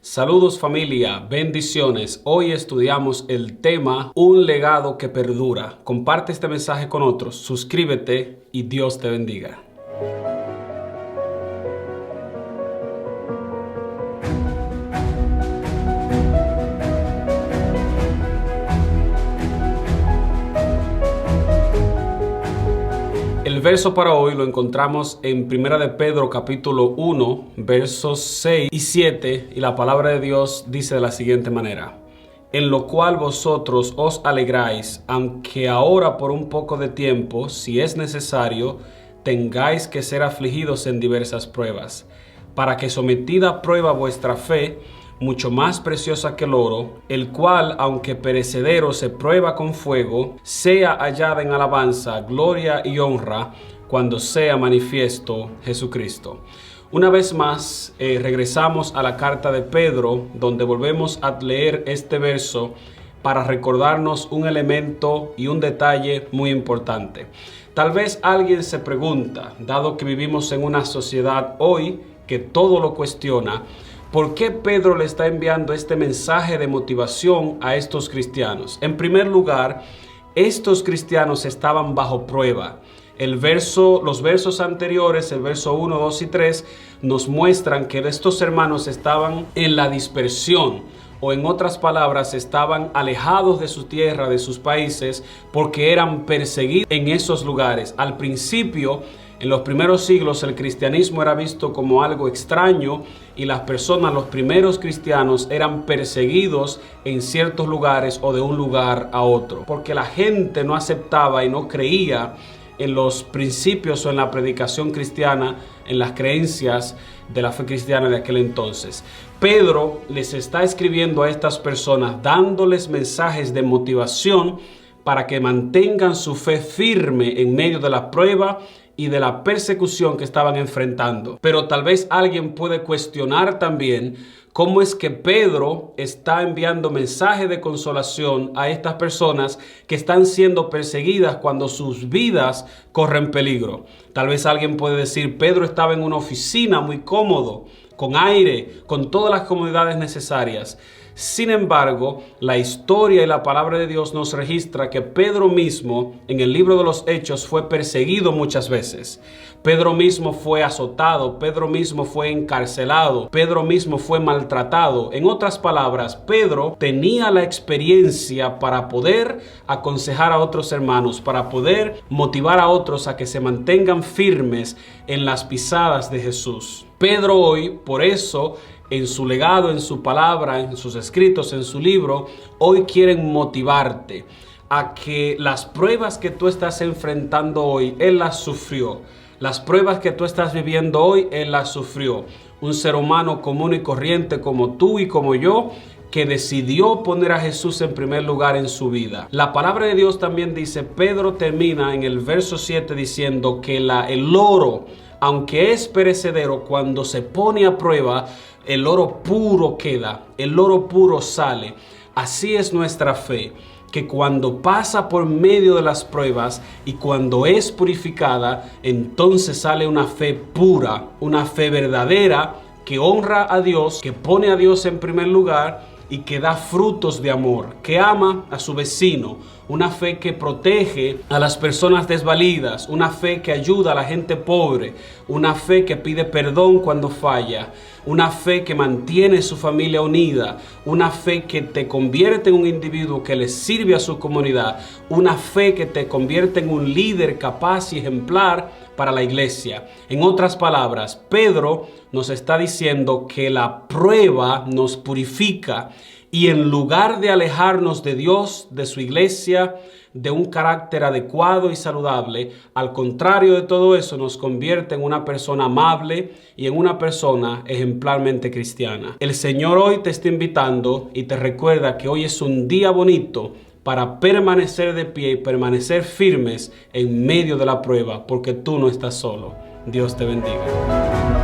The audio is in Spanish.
Saludos familia, bendiciones. Hoy estudiamos el tema Un legado que perdura. Comparte este mensaje con otros, suscríbete y Dios te bendiga. El verso para hoy lo encontramos en 1 de Pedro capítulo 1, versos 6 y 7, y la palabra de Dios dice de la siguiente manera: en lo cual vosotros os alegráis, aunque ahora por un poco de tiempo, si es necesario, tengáis que ser afligidos en diversas pruebas, para que sometida a prueba vuestra fe, mucho más preciosa que el oro, el cual, aunque perecedero se prueba con fuego, sea hallada en alabanza, gloria y honra, cuando sea manifiesto Jesucristo. Una vez más, regresamos a la carta de Pedro, donde volvemos a leer este verso para recordarnos un elemento y un detalle muy importante. Tal vez alguien se pregunta, dado que vivimos en una sociedad hoy que todo lo cuestiona, ¿por qué Pedro le está enviando este mensaje de motivación a estos cristianos? En primer lugar, estos cristianos estaban bajo prueba. Los versos anteriores, el verso 1, 2 y 3, nos muestran que estos hermanos estaban en la dispersión, o en otras palabras, estaban alejados de su tierra, de sus países, porque eran perseguidos en esos lugares. Al principio, en los primeros siglos, el cristianismo era visto como algo extraño y las personas, los primeros cristianos, eran perseguidos en ciertos lugares o de un lugar a otro, porque la gente no aceptaba y no creía en los principios o en la predicación cristiana, en las creencias de la fe cristiana de aquel entonces. Pedro les está escribiendo a estas personas, dándoles mensajes de motivación para que mantengan su fe firme en medio de la prueba y de la persecución que estaban enfrentando. Pero tal vez alguien puede cuestionar también cómo es que Pedro está enviando mensajes de consolación a estas personas que están siendo perseguidas cuando sus vidas corren peligro. Tal vez alguien puede decir, Pedro estaba en una oficina muy cómodo, con aire, con todas las comodidades necesarias. Sin embargo, la historia y la palabra de Dios nos registra que Pedro mismo, en el libro de los Hechos, fue perseguido muchas veces. Pedro mismo fue azotado, Pedro mismo fue encarcelado, Pedro mismo fue maltratado. En otras palabras, Pedro tenía la experiencia para poder aconsejar a otros hermanos, para poder motivar a otros a que se mantengan firmes en las pisadas de Jesús. Pedro hoy, por eso, en su legado, en su palabra, en sus escritos, en su libro, hoy quieren motivarte a que las pruebas que tú estás enfrentando hoy, Él las sufrió. Las pruebas que tú estás viviendo hoy, Él las sufrió. Un ser humano común y corriente como tú y como yo, que decidió poner a Jesús en primer lugar en su vida. La palabra de Dios también dice, Pedro termina en el verso 7 diciendo que el oro, aunque es perecedero, cuando se pone a prueba, el oro puro queda, el oro puro sale. Así es nuestra fe, que cuando pasa por medio de las pruebas y cuando es purificada, entonces sale una fe pura, una fe verdadera que honra a Dios, que pone a Dios en primer lugar y que da frutos de amor, que ama a su vecino, una fe que protege a las personas desvalidas, una fe que ayuda a la gente pobre, una fe que pide perdón cuando falla, una fe que mantiene su familia unida, una fe que te convierte en un individuo que le sirve a su comunidad, una fe que te convierte en un líder capaz y ejemplar para la iglesia. En otras palabras, Pedro nos está diciendo que la prueba nos purifica y en lugar de alejarnos de Dios, de su iglesia, de un carácter adecuado y saludable, al contrario de todo eso, nos convierte en una persona amable y en una persona ejemplarmente cristiana. El Señor hoy te está invitando y te recuerda que hoy es un día bonito para permanecer de pie y permanecer firmes en medio de la prueba, porque tú no estás solo. Dios te bendiga.